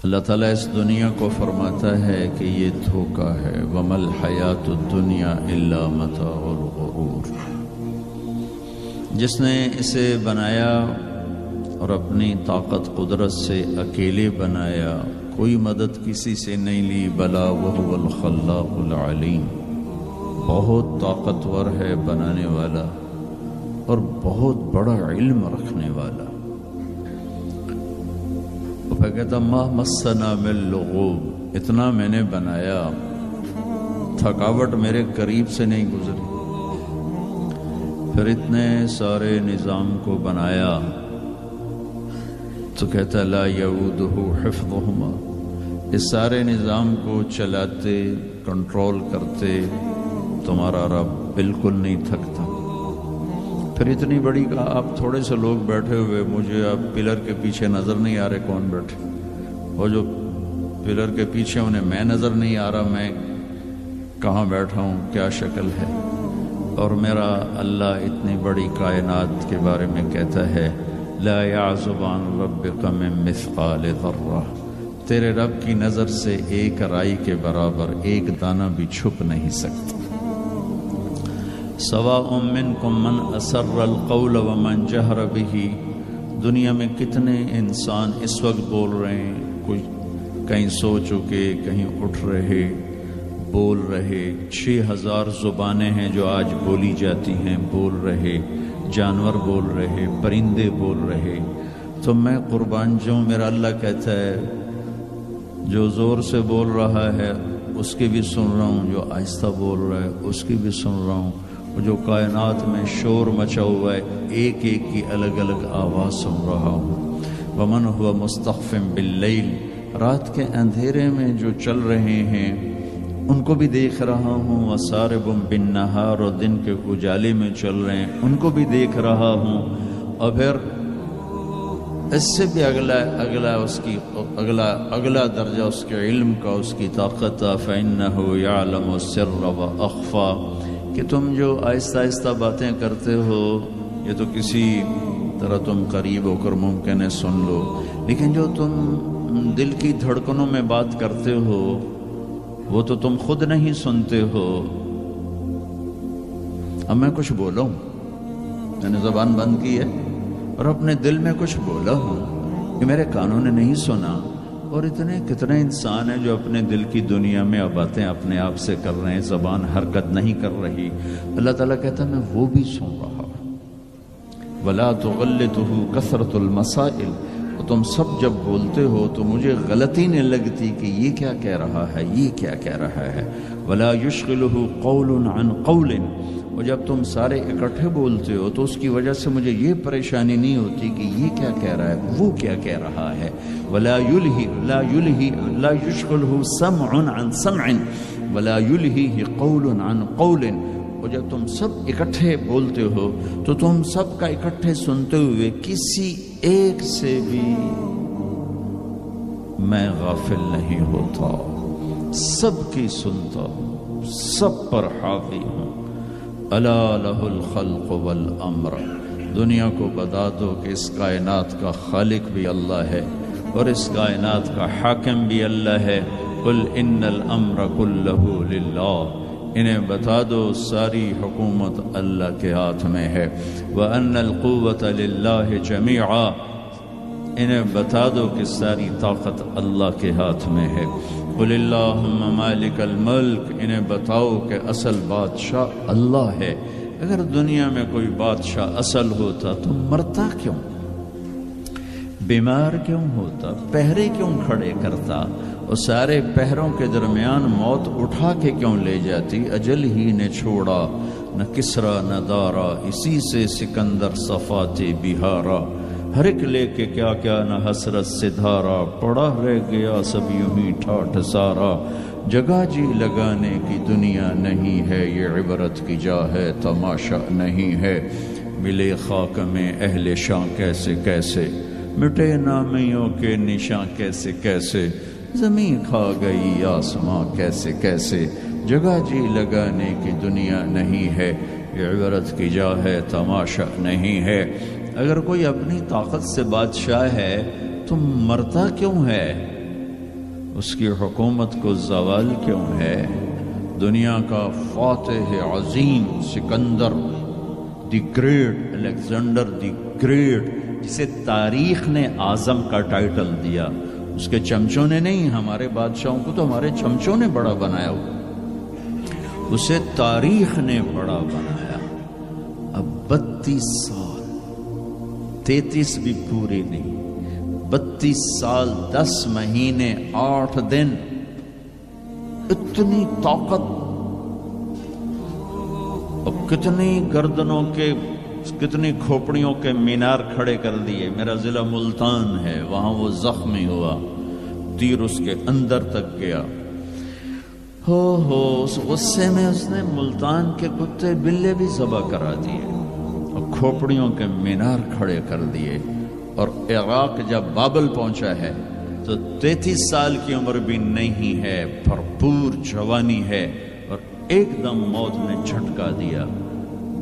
اللہ تعالیٰ اس دنیا کو فرماتا ہے کہ یہ دھوکہ ہے، وَمَا الْحَيَاةُ الدُّنْيَا إِلَّا مَتَاعُ الْغُرُورِ۔ جس نے اسے بنایا اور اپنی طاقت قدرت سے اکیلے بنایا، کوئی مدد کسی سے نہیں لی، بلا وَهُوَ الْخَلَّاقُ الْعَلِيمُ، بہت طاقتور ہے بنانے والا اور بہت بڑا علم رکھنے والا۔ پھر کہتا ما مسنا من لغوب، اتنا میں نے بنایا تھکاوٹ میرے قریب سے نہیں گزری۔ پھر اتنے سارے نظام کو بنایا تو کہتا لا یعودہ حفظہما، اس سارے نظام کو چلاتے کنٹرول کرتے تمہارا رب بالکل نہیں تھکتا۔ پھر اتنی بڑی کہا آپ تھوڑے سے لوگ بیٹھے ہوئے، مجھے آپ پلر کے پیچھے نظر نہیں آ رہے کون بیٹھے، اور جو پلر کے پیچھے انہیں میں نظر نہیں آ رہا میں کہاں بیٹھا ہوں، کیا شکل ہے۔ اور میرا اللہ اتنی بڑی کائنات کے بارے میں کہتا ہے لا یعزب عن ربک من مثقال ذرہ، تیرے رب کی نظر سے ایک رائی کے برابر ایک دانہ بھی چھپ نہیں سکتا۔ سواء منکم من اسر القول ومن جہر بہ، دنیا میں کتنے انسان اس وقت بول رہے ہیں، کوئی کہیں سو چکے، کہیں اٹھ رہے، بول رہے۔ 6000 زبانیں ہیں جو آج بولی جاتی ہیں، بول رہے، جانور بول رہے، پرندے بول رہے۔ تو میں قربان جاؤں، میرا اللہ کہتا ہے جو زور سے بول رہا ہے اس کی بھی سن رہا ہوں، جو آہستہ بول رہا ہے اس کی بھی سن رہا ہوں، جو کائنات میں شور مچا ہوا ہے ایک ایک کی الگ الگ آواز سن رہا ہوں۔ ومن هو مستخف باللیل، رات کے اندھیرے میں جو چل رہے ہیں ان کو بھی دیکھ رہا ہوں، وسارب بالنہار، اور دن کے اجالے میں چل رہے ہیں ان کو بھی دیکھ رہا ہوں۔ اور پھر اس سے بھی اگلا درجہ اس کے علم کا، اس کی طاقت، فإنہ یعلم السر وأخفى، کہ تم جو آہستہ آہستہ باتیں کرتے ہو یہ تو کسی طرح تم قریب ہو کر ممکن ہے سن لو، لیکن جو تم دل کی دھڑکنوں میں بات کرتے ہو وہ تو تم خود نہیں سنتے ہو۔ اب میں کچھ بولا ہوں، میں نے زبان بند کی ہے اور اپنے دل میں کچھ بولا ہوں کہ میرے کانوں نے نہیں سنا، اور اتنے کتنے انسان ہیں جو اپنے دل کی دنیا میں اب باتیں اپنے آپ سے کر رہے ہیں، زبان حرکت نہیں کر رہی۔ اللہ تعالیٰ کہتا ہے میں وہ بھی سن رہا ہوں۔ وَلَا تُغَلِّطُهُ كَثْرَةُ الْمَسَائِلِ، تم سب جب بولتے ہو تو مجھے غلطی نہیں لگتی کہ یہ کیا کہہ رہا ہے، یہ کیا کہہ رہا ہے۔ وَلَا يُشْغِلُهُ قَوْلٌ عَنْ قَوْلٍ، اور جب تم سارے اکٹھے بولتے ہو تو اس کی وجہ سے مجھے یہ پریشانی نہیں ہوتی کہ یہ کیا کہہ رہا ہے، وہ کیا کہہ رہا ہے۔ وَلَا يُشْغِلُهُ سَمْعٌ عَنْ سَمْعٍ وَلَا يُلْهِهِ قَوْلٌ عَنْ قَوْلٍ، اور جب تم سب اکٹھے بولتے ہو تو تم سب کا اکٹھے سنتے ہوئے کسی ایک سے بھی میں غافل نہیں ہوتا، سب کی سنتا ہوں، سب پر حاوی ہوں۔ الا لہ الخلق والامر، دنیا کو بتا دو کہ اس کائنات کا خالق بھی اللہ ہے اور اس کائنات کا حاکم بھی اللہ ہے۔ قل ان الامر کلہ للہ، انہیں بتا دو ساری حکومت اللہ کے ہاتھ میں ہے۔ وَأَنَّ الْقُوَّةَ لِلَّهِ جَمِيعًا، انہیں بتا دو کہ ساری طاقت اللہ کے ہاتھ میں ہے۔ قُلِ اللَّهُمَّ مَالِكَ الْمُلْكِ، انہیں بتاؤ کہ اصل بادشاہ اللہ ہے۔ اگر دنیا میں کوئی بادشاہ اصل ہوتا تو مرتا کیوں، بیمار کیوں ہوتا، پہرے کیوں کھڑے کرتا، اور سارے پہروں کے درمیان موت اٹھا کے کیوں لے جاتی۔ اجل ہی نے چھوڑا نہ کسرا نہ دارا، اسی سے سکندر صفاتے بہارا، ہر ایک لے کے کیا کیا نہ حسرت سے دھارا، پڑا رہ گیا سب یوں ہی ٹھاٹھ سارا۔ جگہ جی لگانے کی دنیا نہیں ہے، یہ عبرت کی جا ہے تماشا نہیں ہے۔ ملے خاک میں اہل شاں کیسے کیسے، مٹے نامیوں کے نشاں کیسے کیسے، زمین کھا گئی آسماں کیسے کیسے۔ جگہ جی لگانے کی دنیا نہیں ہے، یہ عبرت کی جا ہے تماشا نہیں ہے۔ اگر کوئی اپنی طاقت سے بادشاہ ہے تو مرتا کیوں ہے؟ اس کی حکومت کو زوال کیوں ہے؟ دنیا کا فاتح عظیم Sikandar the Great, Alexander the Great, جسے تاریخ نے اعظم کا ٹائٹل دیا، اس کے چمچوں نے نہیں، ہمارے بادشاہوں کو تو ہمارے چمچوں نے بڑا بنایا ہوا، اسے تاریخ نے بڑا بنایا۔ اب 32 سال، 33 بھی پورے نہیں، 32 سال 10 مہینے 8 دن، اتنی طاقت، اور کتنی گردنوں کے، کتنی کھوپڑیوں کے مینار کھڑے کر دیے۔ میرا ضلع ملتان ہے، وہاں وہ زخمی ہوا، تیر اس کے اندر تک گیا، اس غصے میں اس نے ملتان کے کتے بلے بھی ذبح کرا دیے اور کھوپڑیوں کے مینار کھڑے کر دیے۔ اور عراق جب بابل پہنچا ہے تو 33 سال کی عمر بھی نہیں ہے، بھرپور جوانی ہے، اور ایک دم موت نے جھٹکا دیا۔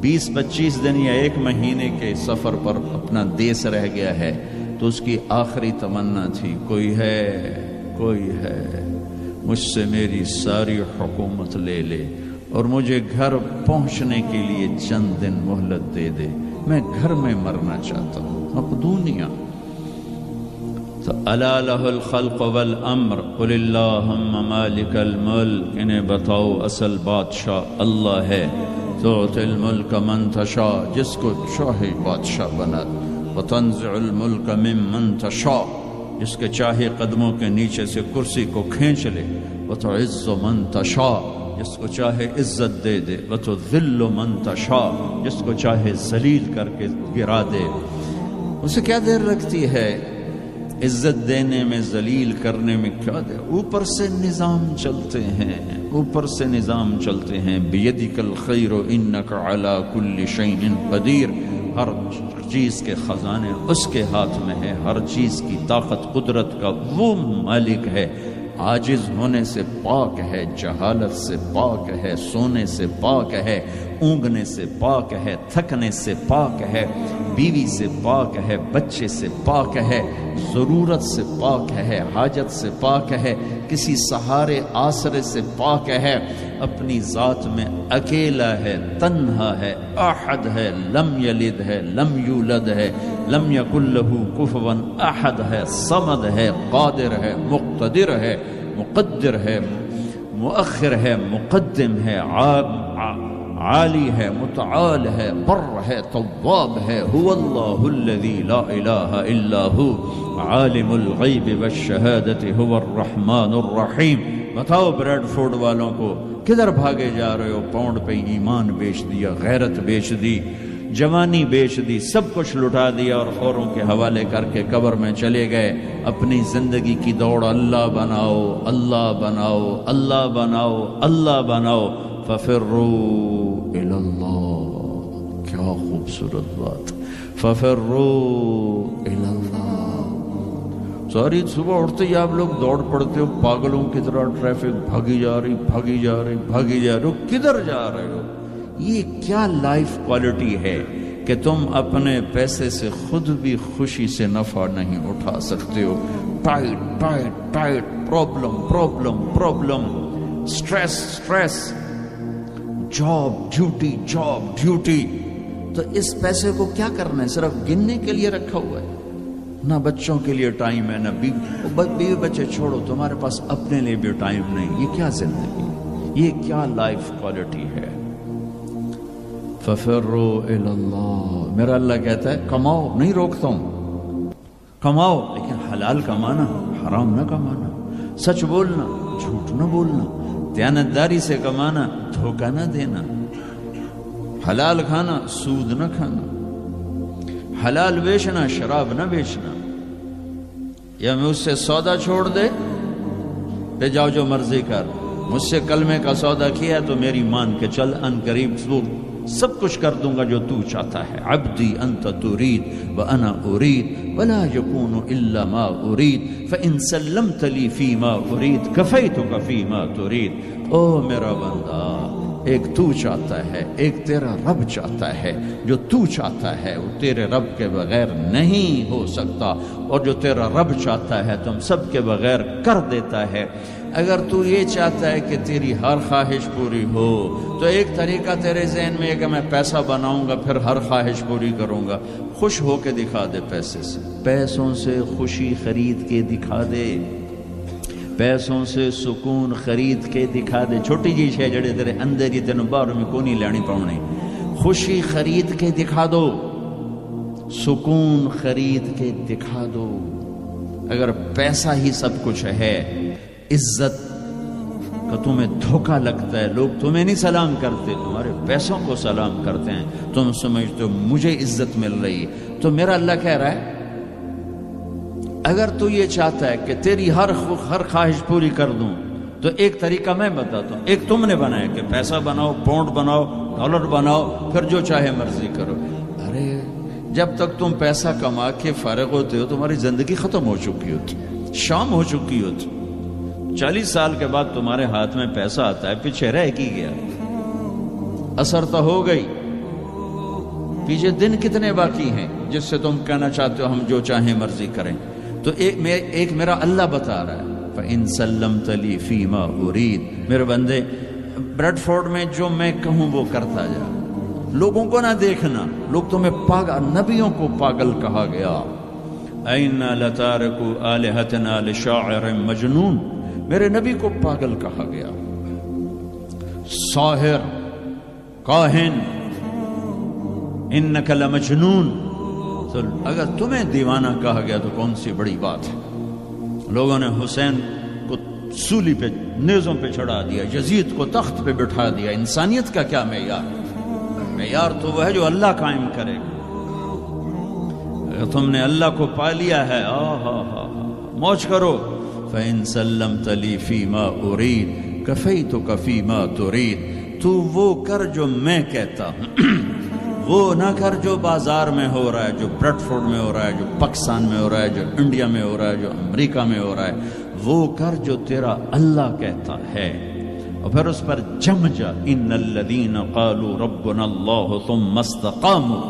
20-25 دن یا 1 مہینے کے سفر پر اپنا دیس رہ گیا ہے، تو اس کی آخری تمنا تھی، کوئی ہے، کوئی ہے، مجھ سے میری ساری حکومت لے لے اور مجھے گھر پہنچنے کے لیے چند دن مہلت دے دے، میں گھر میں مرنا چاہتا ہوں۔ مقدونیہ تو الا لہ الخلق والامر قل اللہم مالک الملک، انہیں بتاؤ اصل بادشاہ اللہ ہے، تؤتی الملک من تشاء، جس کو چاہے بادشاہ بنا، وتنزع الملک ممن تشاء، جس کے چاہے قدموں کے نیچے سے کرسی کو کھینچ لے، وتعز من تشاء، جس کو چاہے عزت دے دے، وتذل من تشاء، جس کو چاہے ذلیل کر کے گرا دے۔ اسے کیا دیر رکھتی ہے عزت دینے میں، ذلیل کرنے میں، کیا دیر؟ اوپر سے نظام چلتے ہیں، اوپر سے نظام چلتے ہیں۔ بیدک الخیر انک علی کل شیء قدیر، ہر چیز کے خزانے اس کے ہاتھ میں ہے، ہر چیز کی طاقت قدرت کا وہ مالک ہے۔ عاجز ہونے سے پاک ہے، جہالت سے پاک ہے، سونے سے پاک ہے، اونگنے سے پاک ہے، تھکنے سے پاک ہے، بیوی سے پاک ہے، بچے سے پاک ہے، ضرورت سے پاک ہے، حاجت سے پاک ہے، کسی سہارے آسرے سے پاک ہے، اپنی ذات میں اکیلا ہے، تنہا ہے، احد ہے، لم یلد ہے، لم یولد ہے، لم یکن لہ کفوا احد ہے، صمد ہے، قادر ہے، مقتدر ہے، مقدر ہے، مؤخر ہے، مقدم ہے، عالی ہے، متعال ہے، بر ہے، تواب ہے، هو اللہ الذی لا الہ الا هو عالم الغیب والشہادۃ هو الرحمن الرحیم۔ بتاؤ بریڈ فوڈ والوں کو کدھر بھاگے جا رہے ہو؟ پاؤنڈ پہ ایمان بیچ دیا، غیرت بیچ دی، جوانی بیچ دی، سب کچھ لٹا دیا اور اوروں کے حوالے کر کے قبر میں چلے گئے۔ اپنی زندگی کی دوڑ اللہ بناؤ، اللہ بناؤ، اللہ بناؤ، اللہ بناؤ، ففروا الی اللہ۔ کیا خوبصورت بات، ففروا الی اللہ۔ ساری صبح اٹھتے ہی آپ لوگ دوڑ پڑتے ہو پاگلوں کی طرح، ٹریفک بھاگی جا رہی، بھاگی جا رہی، بھاگی جا رہے ہو، کدھر جا رہے ہو؟ یہ کیا لائف کوالٹی ہے کہ تم اپنے پیسے سے خود بھی خوشی سے نفع نہیں اٹھا سکتے ہو؟ Tight tight tight, problem problem problem, stress stress, job duty job duty. تو اس پیسے کو کیا کرنا ہے؟ صرف گننے کے لیے رکھا ہوا ہے؟ نہ بچوں کے لیے ٹائم ہے، نہ بیوی بچے چھوڑو، تمہارے پاس اپنے لیے بھی ٹائم نہیں۔ یہ کیا زندگی، یہ کیا لائف کوالٹی ہے؟ ففروا الی اللہ۔ میرا اللہ کہتا ہے کماؤ، نہیں روکتا ہوں، کماؤ، لیکن حلال کمانا، حرام نہ کمانا، سچ بولنا، جھوٹ نہ بولنا، دیانتداری سے کمانا، دھوکہ نہ دینا، حلال کھانا، سود نہ کھانا، حلال بیچنا، شراب نہ بیچنا۔ یا میں اس سے سودا چھوڑ دے، پہ جاؤ جو مرضی کر، مجھ سے کلمے کا سودا کیا تو میری مان کے چل، ان قریب سب کچھ کر دوں گا جو تو چاہتا ہے۔ عبدی انت ترید وانا ارید ولا یکون الا ما ارید فان سلمت لی فیما ارید کفیتک فیما ترید۔ او میرا بندہ، ایک تو چاہتا ہے، ایک تیرا رب چاہتا ہے۔ جو تو چاہتا ہے وہ تیرے رب کے بغیر نہیں ہو سکتا، اور جو تیرا رب چاہتا ہے تم سب کے بغیر کر دیتا ہے۔ اگر تو یہ چاہتا ہے کہ تیری ہر خواہش پوری ہو تو ایک طریقہ تیرے ذہن میں ہے کہ میں پیسہ بناؤں گا پھر ہر خواہش پوری کروں گا۔ خوش ہو کے دکھا دے پیسے سے، پیسوں سے خوشی خرید کے دکھا دے، پیسوں سے سکون خرید کے دکھا دے۔ چھوٹی جی شے جڑے تیرے اندر ہی تینوں باہر میں کو نہیں لینی پاؤنی، خوشی خرید کے دکھا دو، سکون خرید کے دکھا دو۔ اگر پیسہ ہی سب کچھ ہے، عزت کا تمہیں دھوکہ لگتا ہے، لوگ تمہیں نہیں سلام کرتے، تمہارے پیسوں کو سلام کرتے ہیں، تم سمجھتے ہو مجھے عزت مل رہی، تو میرا اللہ کہہ رہا ہے اگر تو یہ چاہتا ہے کہ تیری ہر خواہش پوری کر دوں تو ایک طریقہ میں بتاتا ہوں۔ ایک تم نے بنایا کہ پیسہ بناؤ، پاؤنڈ بناؤ، ڈالر بناؤ، پھر جو چاہے مرضی کرو۔ ارے جب تک تم پیسہ کما کے فارغ ہوتے ہو تمہاری زندگی ختم ہو چکی ہوتی، شام ہو چکی ہوتی۔ 40 سال کے بعد تمہارے ہاتھ میں پیسہ آتا ہے، پیچھے رہ کی گیا، اثر تو ہو گئی، پیچھے دن کتنے باقی ہیں جس سے تم کہنا چاہتے ہو ہم جو چاہیں مرضی کریں۔ تو ایک میرا اللہ بتا رہا ہے فَإِن سَلَّمْتَ لِي فِي مَا أُرِيدُ، میرے بندے بریڈ فورڈ میں جو میں کہوں وہ کرتا جا، لوگوں کو نہ دیکھنا، لوگ تمہیں پاگل، نبیوں کو پاگل کہا گیا۔ أَإِنَّا لَتَارِكُو آلِهَتِنَا لِشَاعِرٍ مَجْنُونٍ، میرے نبی کو پاگل کہا گیا، ساحر، کاہن، اِنَّكَ لَمَجْنُونَ۔ تو اگر تمہیں دیوانہ کہا گیا تو کون سی بڑی بات ہے۔ لوگوں نے حسین کو سولی پہ، نیزوں پہ چڑھا دیا، یزید کو تخت پہ بٹھا دیا۔ انسانیت کا کیا معیار ہے؟ معیار تو وہ ہے جو اللہ قائم کرے گا۔ اگر تم نے اللہ کو پا لیا ہے، موج کرو۔ فَإِن سَلَّمْتَ لِي فِي مَا أُرِيدُ كَفَيْتُكَ فِي مَا تُرِيدُ، تو وہ کر جو میں کہتا ہوں، وہ نہ کر جو بازار میں ہو رہا ہے، جو بریڈ فورڈ میں ہو رہا ہے، جو پاکستان میں ہو رہا ہے، جو انڈیا میں ہو رہا ہے، جو امریکہ میں ہو رہا ہے، وہ کر جو تیرا اللہ کہتا ہے، اور پھر اس پر جم جا۔ ان الذین قالوا ربنا اللہ ثم استقاموا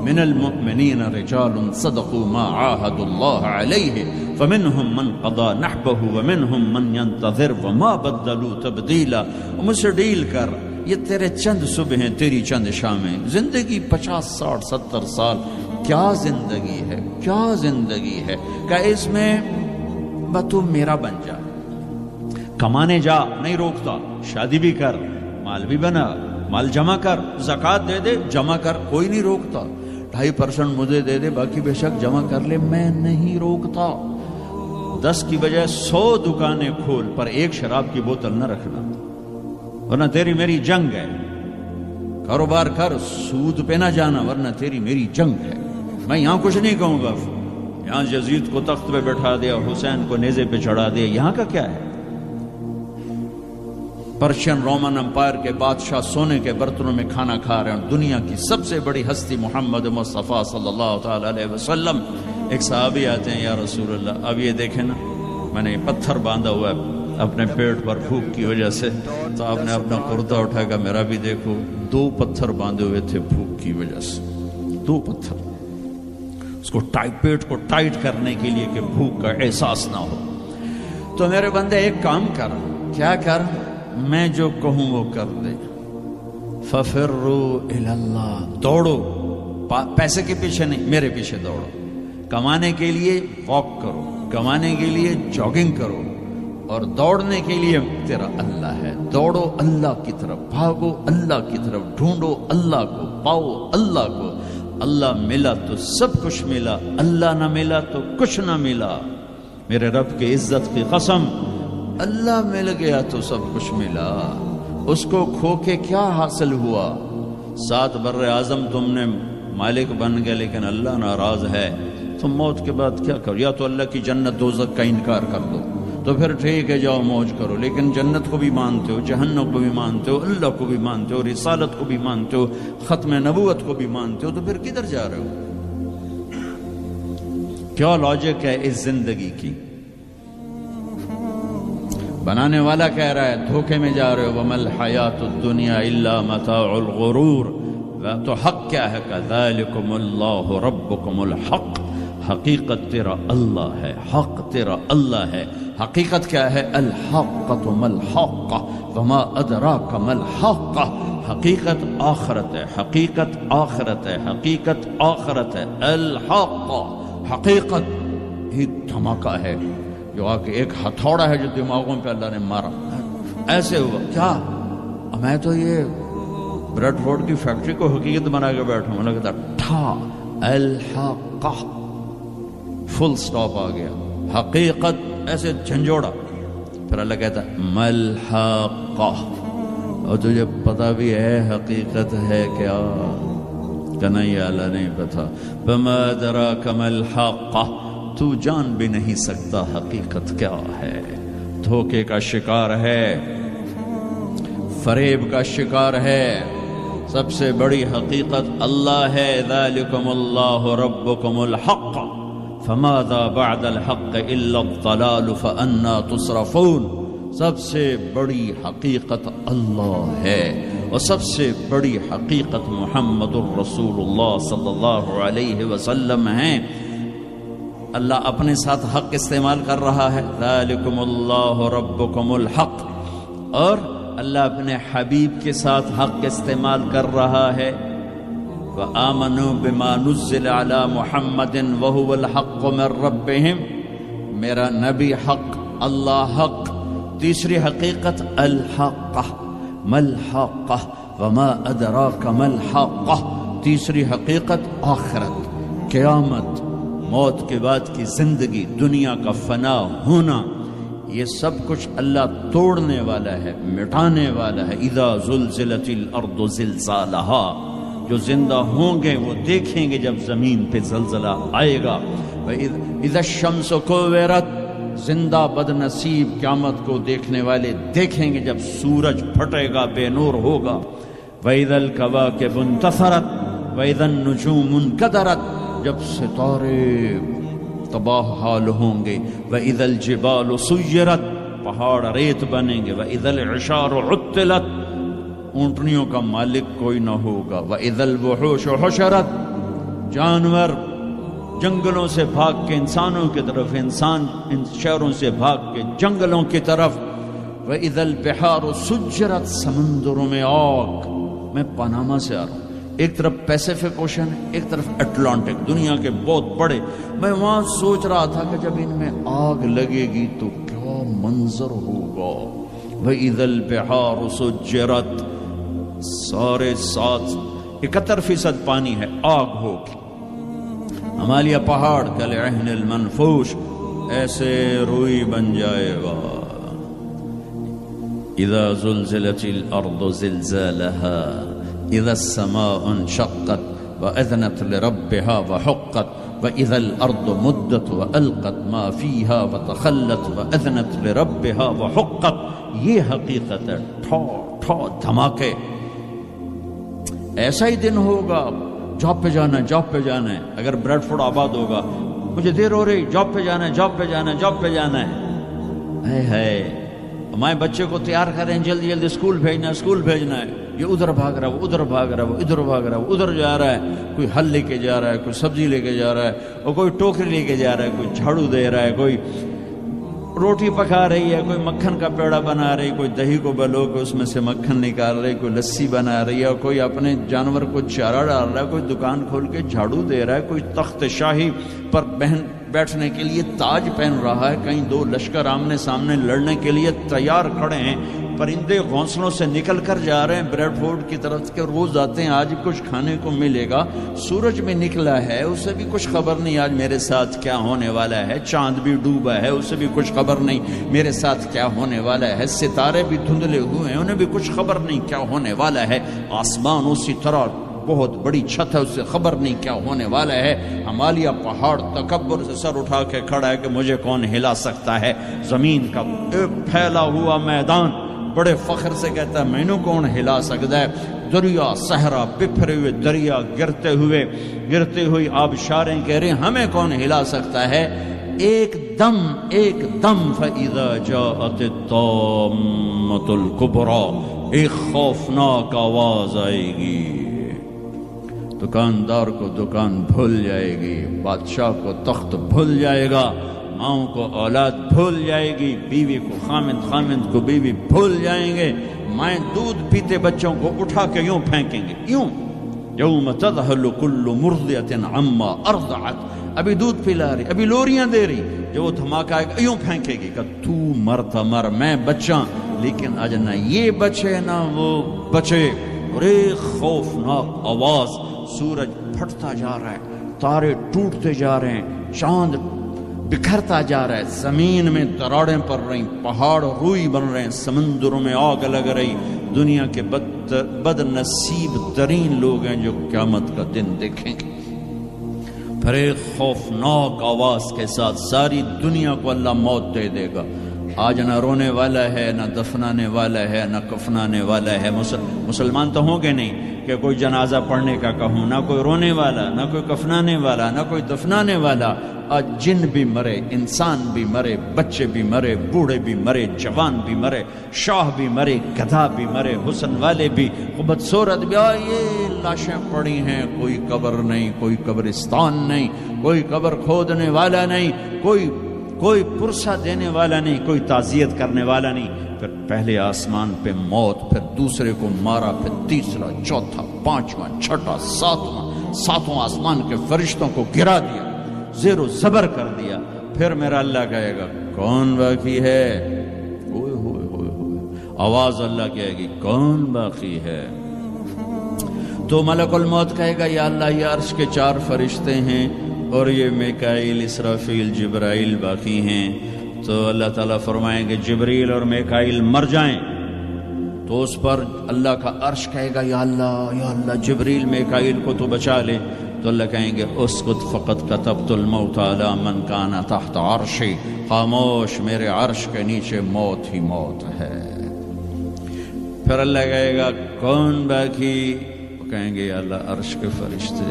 من المؤمنین رجال صدقوا ما عاهدوا اللہ علیہ فمنهم من قضى نحبه ومنهم من ينتظر وما بدلوا تبدیلا۔ مجھ سے ڈیل کر، یہ تیرے چند صبح ہیں، تیری چند شامیں، زندگی 50 60 70 سال، کیا زندگی ہے، کیا زندگی ہے کہ اس میں تو میرا بن جا، کمانے جا، نہیں روکتا، شادی بھی کر، مال بھی بنا، مال جمع کر، زکوٰۃ دے دے، جمع کر، کوئی نہیں روکتا، 2.5% مجھے دے دے، باقی بے شک جمع کر لے، میں نہیں روکتا۔ 10 کی بجائے 100 دکانیں کھول، پر ایک شراب کی بوتل نہ رکھنا، ورنہ تیری میری جنگ ہے۔ کاروبار کر، سود پہ نہ جانا، ورنہ تیری میری جنگ ہے۔ میں یہاں کچھ نہیں کہوں گا، یہاں یزید کو تخت پہ بٹھا دیا، حسین کو نیزے پہ چڑھا دیا، یہاں کا کیا ہے؟ پرشین رومن امپائر کے بادشاہ سونے کے برتنوں میں کھانا کھا رہے ہیں، دنیا کی سب سے بڑی ہستی محمد مصطفیٰ صلی اللہ تعالی علیہ وسلم۔ ایک صحابی آتے ہیں، یا رسول اللہ، اب یہ دیکھیں نا، میں نے پتھر باندھا ہوا ہے اپنے پیٹ پر بھوک کی وجہ سے، تو آپ نے اپنا کرتا اٹھا کر میرا بھی دیکھو، 2 پتھر باندھے ہوئے تھے بھوک کی وجہ سے، 2 پتھر، اس کو پیٹ کو ٹائٹ کرنے کے لیے کہ بھوک کا احساس نہ ہو۔ تو میرے بندے ایک کام کر، کیا کر؟ میں جو کہوں وہ کر دے۔ فَفِرُّوا إِلَى اللَّهِ، دوڑو، پیسے کے پیچھے نہیں، میرے پیچھے دوڑو۔ کمانے کے لیے واک کرو، کمانے کے لیے جاگنگ کرو، اور دوڑنے کے لیے تیرا اللہ ہے۔ دوڑو اللہ کی طرف، بھاگو اللہ کی طرف، ڈھونڈو اللہ کو، پاؤ اللہ کو۔ اللہ ملا تو سب کچھ ملا، اللہ نہ ملا تو کچھ نہ ملا۔ میرے رب کی عزت کی قسم، اللہ مل گیا تو سب کچھ ملا، اس کو کھو کے کیا حاصل ہوا؟ 7 بر اعظم تم نے مالک بن گئے، لیکن اللہ ناراض ہے، تم موت کے بعد کیا کرو؟ یا تو اللہ کی جنت دوزخ کا انکار کر دو، تو پھر ٹھیک ہے جاؤ موج کرو، لیکن جنت کو بھی مانتے ہو، جہنم کو بھی مانتے ہو، اللہ کو بھی مانتے ہو، رسالت کو بھی مانتے ہو، ختم نبوت کو بھی مانتے ہو، تو پھر کدھر جا رہے ہو؟ کیا لاجک ہے اس زندگی کی؟ بنانے والا کہہ رہا ہے دھوکے میں جا رہے ہو، وَمَا الْحَيَاةُ الدُّنْيَا إِلَّا مَتَاعُ الْغُرُورِ. تو حق کیا ہے؟ كَذَلِكُمُ اللَّهُ رَبُّكُمُ الْحَقِّ. حقیقت تیرا اللہ ہے، حق تیرا اللہ ہے. حقیقت کیا ہے؟ الحقۃ ما الحق وما ادراک ما الحق. حقیقت آخرت ہے، حقیقت آخرت ہے، حقیقت آخرت ہے. الحق حقیقت ہی دھماکہ ہے جو آ کے ایک ہتھوڑا ہے جو دماغوں پہ اللہ نے مارا. ایسے ہوا کیا؟ میں تو یہ بریڈ فورڈ کی فیکٹری کو حقیقت بنا کے بیٹھا ہوں. لگتا ٹھا الحق، فل سٹاپ آ گیا. حقیقت ایسے جھنجھوڑا. پھر اللہ کہتا ملحق، اور تجھے پتا بھی ہے حقیقت ہے کیا؟ کنیا اللہ نہیں پتا. بما ادراک ملحق، تو جان بھی نہیں سکتا حقیقت کیا ہے. دھوکے کا شکار ہے، فریب کا شکار ہے. سب سے بڑی حقیقت اللہ ہے. ذالکم اللہ ربکم الحق فماذا بعد الحق الا الضلال فانا تصرفون. سب سے بڑی حقیقت اللہ ہے، اور سب سے بڑی حقیقت محمد الرسول اللہ صلی اللہ علیہ وسلم ہیں. اللہ اپنے ساتھ حق استعمال کر رہا ہے، ذالکم اللہ ربکم الحق، اور اللہ اپنے حبیب کے ساتھ حق استعمال کر رہا ہے. وآمنوا بما نزل على محمد وهو الحق من ربهم. میرا نبی حق، اللہ حق. تیسری حقیقت الحق، ما الحق وما ادراک ما الحق. تیسری حقیقت آخرت، قیامت، موت کے بعد کی زندگی، دنیا کا فنا ہونا. یہ سب کچھ اللہ توڑنے والا ہے، مٹانے والا ہے. اذا زلزلت الارض زلزالها. جو زندہ ہوں گے وہ دیکھیں گے جب زمین پہ زلزلہ آئے گا. اذا الشمس کوورت. زندہ بد نصیب قیامت کو دیکھنے والے دیکھیں گے جب سورج پھٹے گا، بے نور ہوگا. وَإِذَا الْكَوَاكِبُ انتَثَرَتْ وَإِذَا النُّجُومُ انْكَدَرَتْ. جب ستارے تباہ حال ہوں گے. وَإِذَا الْجِبَالُ سُيِّرَتْ. پہاڑ ریت بنیں گے. وَإِذَا الْعِشَارُ عُطِّلَتْ. اونٹنیوں کا مالک کوئی نہ ہوگا. وَإِذَا الْوُحُوشُ حُشِرَتْ. جانور جنگلوں سے بھاگ کے انسانوں کی طرف، انسان ان شہروں سے بھاگ کے جنگلوں کی طرف. وَإِذَا الْبِحَارُ سُجِّرَتْ. سمندروں میں آگ. میں پاناما سے آ رہا ہوں، ایک طرف پیسیفک اوشن ہے، ایک طرف اٹلانٹک، دنیا کے بہت بڑے. میں وہاں سوچ رہا تھا کہ جب ان میں آگ لگے گی تو کیا منظر ہوگا. وَإِذَا الْبِحَارُ سُجِّرَتْ. سارے 71% پانی ہے، آگ ہوگی. ہمالیہ پہاڑ کالعہن المنفوش، ایسے روئی بن جائے گا. اذا زلزلت الارض زلزالها اذا السماء انشقت واذنت لربها وحقت واذا الارض مدت والقت ما فيها وتخلت واذنت لربها وحقت. یہ حقیقت ہے. ٹھو ٹھو دھماکے. ایسا ہی دن ہوگا. جاب پہ جانا ہے، جاب پہ جانا ہے. اگر بریڈ فورڈ آباد ہوگا، مجھے دیر ہو رہی، جاب پہ جانا ہے، جاب پہ جانا ہے، جاب پہ جانا ہے. ہے ہمارے بچے کو تیار کریں، جلدی جلدی اسکول بھیجنا ہے، اسکول بھیجنا ہے. یہ ادھر بھاگ رہا ہے، وہ ادھر بھاگ رہا ہے، وہ ادھر بھاگ رہا ہے، وہ ادھر جا رہا ہے. کوئی حل لے کے جا رہا ہے، کوئی سبزی لے کے جا رہا ہے، اور کوئی ٹوکری لے کے جا رہا ہے، کوئی جھاڑو دے رہا ہے، کوئی روٹی پکا رہی ہے، کوئی مکھن کا پیڑا بنا رہی، کوئی دہی کو بلو کے اس میں سے مکھن نکال رہی، کوئی لسی بنا رہی ہے، اور کوئی اپنے جانور کو چارہ ڈال رہا ہے، کوئی دکان کھول کے جھاڑو دے رہا ہے، کوئی تخت شاہی پر بیٹھنے کے لیے تاج پہن رہا ہے. کہیں دو لشکر آمنے سامنے لڑنے کے لیے تیار کھڑے ہیں. پرندے گھونسلوں سے نکل کر جا رہے ہیں بریڈ فورڈ کی طرف کے، روز آتے ہیں، آج کچھ کھانے کو ملے گا. سورج بھی نکلا ہے، اسے بھی کچھ خبر نہیں آج میرے ساتھ کیا ہونے والا ہے. چاند بھی ڈوبا ہے، اسے بھی کچھ خبر نہیں میرے ساتھ کیا ہونے والا ہے. ستارے بھی دھندلے ہوئے ہیں، انہیں بھی کچھ خبر نہیں کیا ہونے والا ہے. آسمان اسی طرح بہت بڑی چھت ہے، اسے خبر نہیں کیا ہونے والا ہے. ہمالیہ پہاڑ تکبر سے سر اٹھا کے کھڑا ہے کہ مجھے کون ہلا سکتا ہے. زمین کا ایک پھیلا ہوا میدان بڑے فخر سے کہتا ہے میں نے کون ہلا سکتا ہے. دریا صحرا، بکھرے ہوئے دریا، گرتے ہوئی آبشاریں کہہ رہے ہیں ہمیں کون ہلا سکتا ہے. ایک دم فَإِذَا جَاءَتِ الطَّامَّةُ الْكُبْرَى، ایک خوفناک آواز آئے گی، دکاندار کو دکان بھول جائے گی، بادشاہ کو تخت بھول جائے گا، ماؤں کو اولاد بھول جائے گی، بیوی کو خامند کو بیوی بھول جائیں گے، مائیں دودھ پیتے بچوں کو اٹھا کے یوں پھینکیں گے، یوں یوم تذہل کل مرضعۃ عما ارضعت، ابھی دودھ پلا رہی، ابھی لوریاں دے رہی، جو وہ دھماکہ آئے گا یوں پھینکے گی کہ تو مرتا مر، میں بچاں، لیکن آج نہ یہ بچے نہ وہ بچے، اور ایک خوفناک آواز، سورج پھٹتا جا رہا ہے، تارے ٹوٹتے جا رہے ہیں، چاند بکھرتا جا رہا ہے، زمین میں دراڑیں پڑ رہی، پہاڑ روئی بن رہے ہیں، سمندروں میں آگ لگ رہی، دنیا کے بد نصیب ترین لوگ ہیں جو قیامت کا دن دیکھیں گے۔ پھر ایک خوفناک آواز کے ساتھ ساری دنیا کو اللہ موت دے دے گا۔ آج نہ رونے والا ہے، نہ دفنانے والا ہے، نہ کفنانے والا ہے۔ مسلمان تو ہوں گے نہیں کہ کوئی جنازہ پڑھنے کا کہوں، نہ کوئی رونے والا، نہ کوئی کفنانے والا، نہ کوئی دفنانے والا۔ آج جن بھی مرے، انسان بھی مرے، بچے بھی مرے، بوڑھے بھی مرے، جوان بھی مرے، شاہ بھی مرے، گدھا بھی مرے، حسن والے بھی، بدصورت بھی، یہ لاشیں پڑی ہیں، کوئی قبر نہیں، کوئی قبرستان نہیں، کوئی قبر کھودنے والا نہیں، کوئی پرسہ دینے والا نہیں، کوئی تعزیت کرنے والا نہیں۔ پھر پہلے آسمان پہ موت، پھر دوسرے کو مارا، پھر تیسرا، چوتھا، پانچواں، چھٹا، ساتواں آسمان کے فرشتوں کو گرا دیا، زیر و زبر کر دیا۔ پھر میرا اللہ کہے گا کون باقی ہے؟ ہوئے ہوئے ہوئے ہوئے، آواز اللہ کہے گی کون باقی ہے؟ تو ملک الموت کہے گا یا اللہ یہ عرش کے 4 فرشتے ہیں اور یہ میکائیل، اسرافیل، جبرائیل باقی ہیں۔ تو اللہ تعالیٰ فرمائیں گے جبریل اور میکائیل مر جائیں، تو اس پر اللہ کا عرش کہے گا یا اللہ جبریل میکائیل کو تو بچا لے۔ تو اللہ کہیں گے اسکت فقط کتبت الموت علی من کان تحت عرشی، خاموش، میرے عرش کے نیچے موت ہی موت ہے۔ پھر اللہ کہے گا کون باقی؟ وہ کہیں گے یا اللہ عرش کے فرشتے،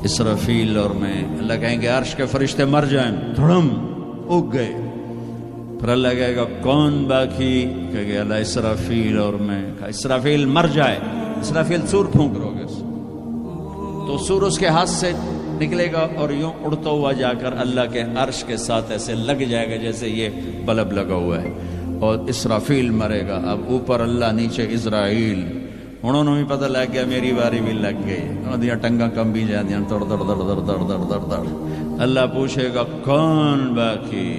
اسرافیل اور میں۔ اللہ کہیں گے عرش کے فرشتے مر جائیں، دھڑم اگ گئے۔ پھر اللہ کہے گا کون باقی؟ کہے گا اللہ اسرافیل اور میں۔ اسرافیل مر جائے، اسرافیل سور پھونک روگے، تو سور اس کے ہاتھ سے نکلے گا اور یوں اڑتا ہوا جا کر اللہ کے عرش کے ساتھ ایسے لگ جائے گا جیسے یہ بلب لگا ہوا ہے، اور اسرافیل مرے گا۔ اب اوپر اللہ، نیچے اسرائیل، انہوں نے بھی پتہ لگ گیا میری باری بھی لگ گئی، ٹنگا کم بھی جاندیاں، دڑ دڑ دڑ دڑ دڑ دڑ دڑ دڑ۔ اللہ پوچھے گا کون باقی؟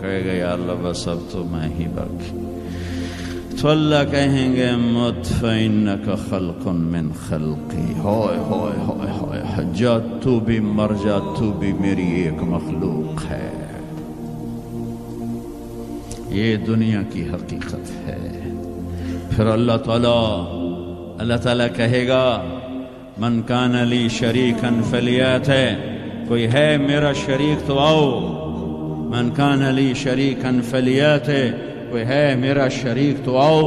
کہے گا یا اللہ بس اب تو میں ہی باقی۔ تو اللہ کہیں گے مت فإنک خلق من خلقی، ہوئے ہوئے ہوئے ہوئے، جا تو بھی مر جا، تو بھی میری ایک مخلوق ہے۔ یہ دنیا کی حقیقت ہے۔ پھر اللہ تعالیٰ کہے گا من کان لی شریکا فلیات، کوئی ہے میرا شریک تو آؤ۔ من کان لی شریکا فلیات، کوئی ہے میرا شریک تو آؤ۔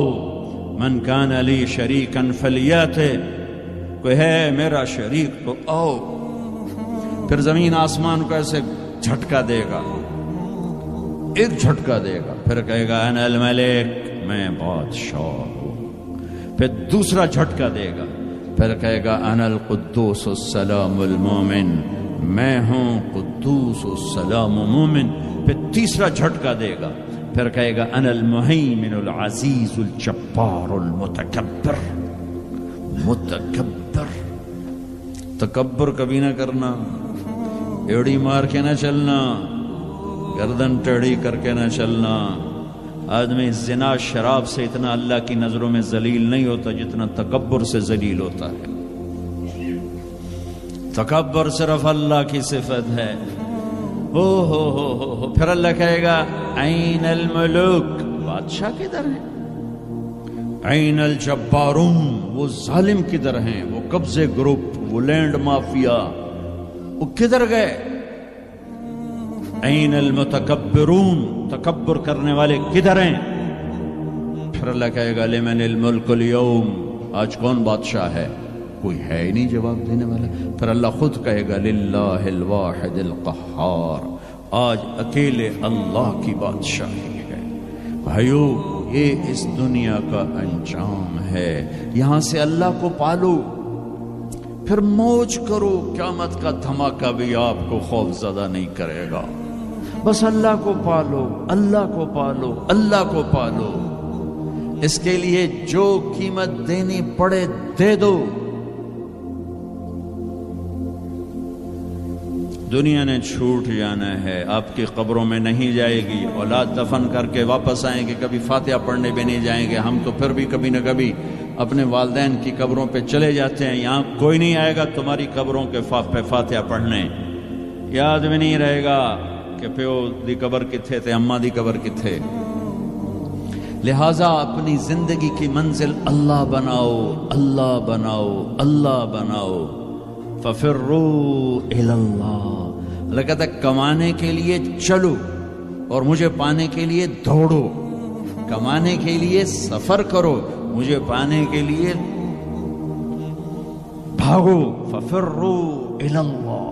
من کان لی شریکا فلیات، کوئی ہے میرا شریک تو آؤ۔ پھر زمین آسمان کو ایسے جھٹکا دے گا، ایک جھٹکا دے گا، پھر کہے گا انا الملک، میں بادشاہ ہوں۔ پھر دوسرا جھٹکا دے گا، پھر کہے گا انا القدوس السلام المومن، میں ہوں قدوس السلام مومن۔ پھر تیسرا جھٹکا دے گا، پھر کہے گا انا المہیمن العزیز الجبار المتکبر۔ متکبر، تکبر کبھی نہ کرنا، ایڑی مار کے نہ چلنا، گردن ٹیڑھی کر کے نہ چلنا۔ آدمی زنا شراب سے اتنا اللہ کی نظروں میں ذلیل نہیں ہوتا جتنا تکبر سے ذلیل ہوتا ہے۔ تکبر صرف اللہ کی صفت ہے۔ ہو پھر اللہ کہے گا این الملوک، بادشاہ کدھر ہیں؟ این الجبارون، وہ ظالم کدھر ہیں؟ وہ قبضے گروپ، وہ لینڈ مافیا، وہ کدھر گئے؟ این المتکبرون، تکبر کرنے والے کدھر ہیں؟ پھر اللہ کہے گا لمن الملک اليوم، آج کون بادشاہ ہے؟ کوئی ہے ہی نہیں جواب دینے والا. پھر اللہ خود کہے گا للہ الواحد القہار، آج اکیلے اللہ کی بادشاہی ہے. بھائیو یہ اس دنیا کا انجام ہے. یہاں سے اللہ کو پالو، پھر موج کرو، قیامت کا دھماکہ بھی آپ کو خوف زدہ نہیں کرے گا. بس اللہ کو پالو، اللہ کو پالو، اللہ کو پالو. اس کے لیے جو قیمت دینی پڑے دے دو. دنیا نے چھوٹ جانا ہے، آپ کی قبروں میں نہیں جائے گی. اولاد دفن کر کے واپس آئیں گے، کبھی فاتحہ پڑھنے بھی نہیں جائیں گے. ہم تو پھر بھی کبھی نہ کبھی اپنے والدین کی قبروں پہ چلے جاتے ہیں. یہاں کوئی نہیں آئے گا تمہاری قبروں کے پہ فاتحہ پڑھنے. یاد بھی نہیں رہے گا کہ پیو دی قبر کتھے تے، اماں دی قبر کتھے. لہٰذا اپنی زندگی کی منزل اللہ بناؤ، اللہ بناؤ، اللہ بناؤ. ففروا الی اللہ. اللہ کہتا ہے کمانے کے لیے چلو اور مجھے پانے کے لیے دوڑو. کمانے کے لیے سفر کرو، مجھے پانے کے لیے بھاگو. ففروا الی اللہ،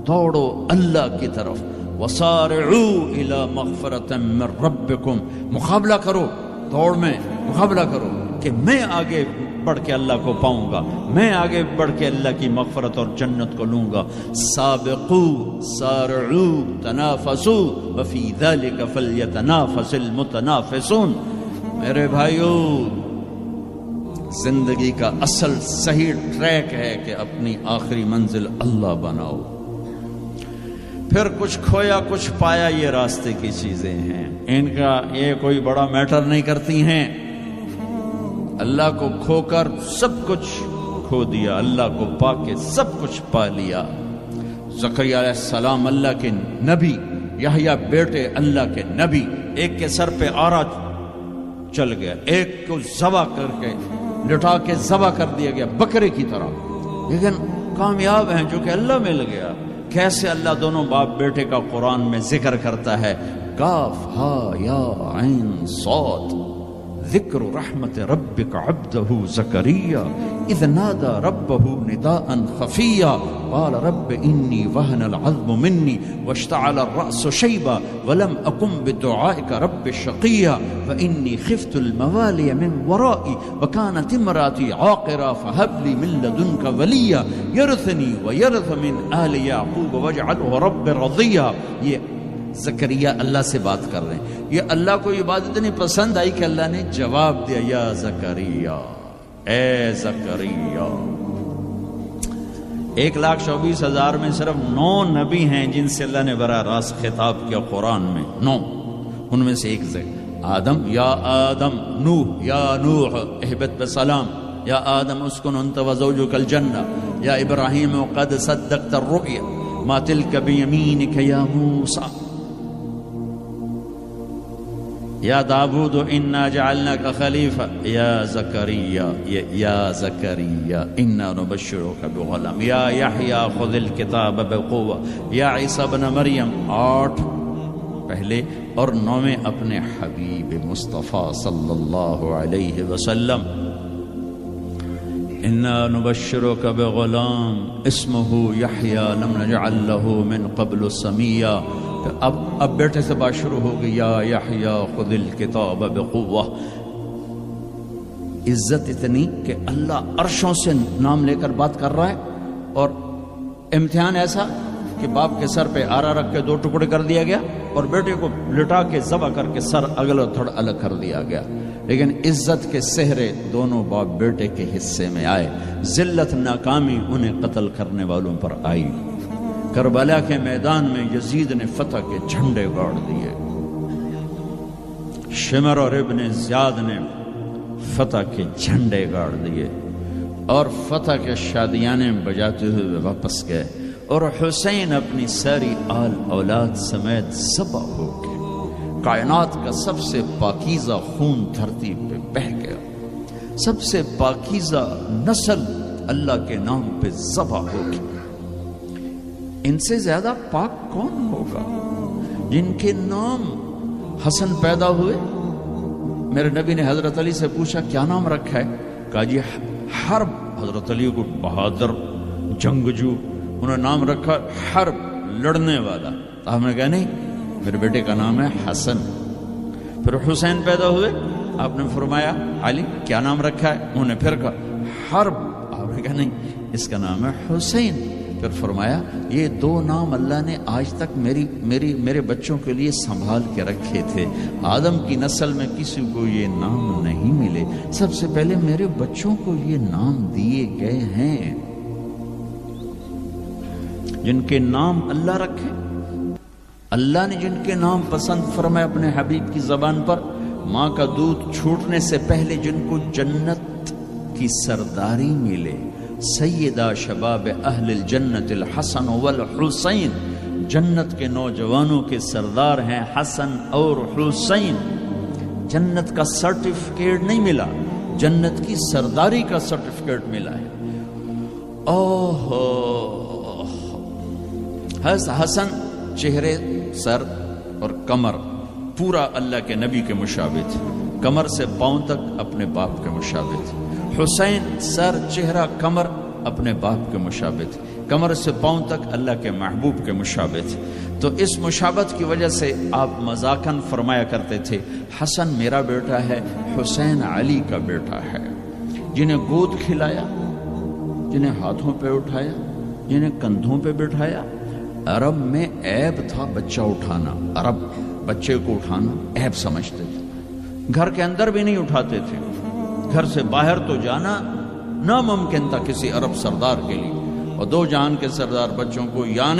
دوڑو اللہ کی طرف. وسارعوا الی مغفرۃ من ربکم، مقابلہ کرو، دوڑ میں مقابلہ کرو کہ میں آگے بڑھ کے اللہ کو پاؤں گا، میں آگے بڑھ کے اللہ کی مغفرت اور جنت کو لوں گا. سابقوا سارعوا تنافسوا وفی ذلک فلیتنافس المتنافسون. میرے بھائیو، زندگی کا اصل صحیح ٹریک ہے کہ اپنی آخری منزل اللہ بناؤ. پھر کچھ کھویا کچھ پایا یہ راستے کی چیزیں ہیں، ان کا یہ کوئی بڑا میٹر نہیں کرتی ہیں. اللہ کو کھو کر سب کچھ کھو دیا، اللہ کو پا کے سب کچھ پا لیا. زکریا علیہ السلام اللہ کے نبی، یحییٰ بیٹے اللہ کے نبی. ایک کے سر پہ آرا چل گیا، ایک کو ذبح کر کے لٹا کے ذبح کر دیا گیا بکرے کی طرح، لیکن کامیاب ہیں جو کہ اللہ مل گیا. کیسے اللہ دونوں باپ بیٹے کا قرآن میں ذکر کرتا ہے. کاف ہا یا عین صاد ذکر رحمت ربک عبدہ زکریا اذ نادى ربه نداء خفیا قال رب انی وهن العظم منی واشتعل الرأس شیبا ولم اکن بدعائک رب شقیا فانی خفت الموالی من ورائی وکانت امراتی عاقرا فهب لی من لدنک ولیا یرثنی ویرث من آل یعقوب واجعلہ رب رضیا. یہ زکریا اللہ سے بات کر رہے ہیں. یہ اللہ کو یہ بات اتنی پسند آئی کہ اللہ نے جواب دیا، یا زکریا، اے زکریا. 1,24,000 میں صرف 9 نبی ہیں جن سے اللہ نے براہ راست خطاب کیا قرآن میں. 9 ان میں سے ایک آدم، یا آدم. نوح، یا نوح اہبت بسلام. یا آدم اسکن انت وزوجک الجنہ. یا ابراہیم قد صدقت الرؤیا ما تلک بیمینک یا موسیٰ. یا داود انا جعلناک خلیفہ. یا زکریا، یا زکریا انا نبشرک بغلام. یا یحییٰ خذ الکتاب بقوہ. یا عیسیٰ ابن مریم. 8 پہلے اور 9 اپنے حبیب مصطفیٰ صلی اللہ علیہ وسلم. انا نبشرک بغلام اسمہ یحییٰ لم نجعل له من قبل سمیا. اب بیٹے سے بات شروع ہو گئی، یا یحییٰ خذ الکتاب بقوہ. عزت اتنی کہ اللہ عرشوں سے نام لے کر بات کر رہا ہے، اور امتحان ایسا کہ باپ کے سر پہ آرا رکھ کے 2 ٹکڑے کر دیا گیا اور بیٹے کو لٹا کے ذبح کر کے سر اگلا تھوڑا الگ کر دیا گیا. لیکن عزت کے سہرے دونوں باپ بیٹے کے حصے میں آئے. ذلت ناکامی انہیں قتل کرنے والوں پر آئی. کربلا کے میدان میں یزید نے فتح کے جھنڈے گاڑ دیے. شمر اور ابن زیاد نے فتح کے جھنڈے گاڑ دیے اور فتح کے شادیانے بجاتے ہوئے واپس گئے. اور حسین اپنی ساری آل اولاد سمیت ذبح ہو گئے. کائنات کا سب سے پاکیزہ خون دھرتی پہ بہہ گیا. سب سے پاکیزہ نسل اللہ کے نام پہ ذبح ہو گئی. ان سے زیادہ پاک کون ہوگا؟ جن کے نام حسن پیدا ہوئے. میرے نبی نے حضرت علی سے پوچھا کیا نام رکھا ہے؟ کہا جی حضرت علی کو بہادر جنگجو، انہوں نے نام رکھا حرب، لڑنے والا. تو ہم نے کہا نہیں، میرے بیٹے کا نام ہے حسن. پھر حسین پیدا ہوئے، آپ نے فرمایا علی کیا نام رکھا ہے؟ انہوں نے پھر کہا حرب. آپ نے کہا نہیں، اس کا نام ہے حسین. پھر فرمایا یہ دو نام اللہ نے آج تک میرے بچوں کے لیے سنبھال کے رکھے تھے. آدم کی نسل میں کسی کو یہ نام نہیں ملے، سب سے پہلے میرے بچوں کو یہ نام دیے گئے ہیں. جن کے نام اللہ رکھے، اللہ نے جن کے نام پسند فرمائے اپنے حبیب کی زبان پر، ماں کا دودھ چھوٹنے سے پہلے جن کو جنت کی سرداری ملے، سیدہ شباب اہل الجنت الحسن والحسین، جنت کے نوجوانوں کے سردار ہیں حسن اور حسین. جنت کا سرٹیفکیٹ نہیں ملا، جنت کی سرداری کا سرٹیفکیٹ ملا ہے. حسن چہرے، سر اور کمر پورا اللہ کے نبی کے مشابہ تھے، کمر سے پاؤں تک اپنے باپ کے مشابہ تھے. حسین سر، چہرہ، کمر اپنے باپ کے مشابہ تھے، کمر سے پاؤں تک اللہ کے محبوب کے مشابہ تھے. تو اس مشابہت کی وجہ سے آپ مذاقاً فرمایا کرتے تھے حسن میرا بیٹا ہے، حسین علی کا بیٹا ہے. جنہیں گود کھلایا، جنہیں ہاتھوں پہ اٹھایا، جنہیں کندھوں پہ بٹھایا. عرب میں عیب تھا بچہ اٹھانا، عرب بچے کو اٹھانا عیب سمجھتے تھے، گھر کے اندر بھی نہیں اٹھاتے تھے. گھر سے باہر تو جانا ناممکن تھا کسی عرب سردار کے لیے، اور دو جہان کے سردار بچوں کو یعنی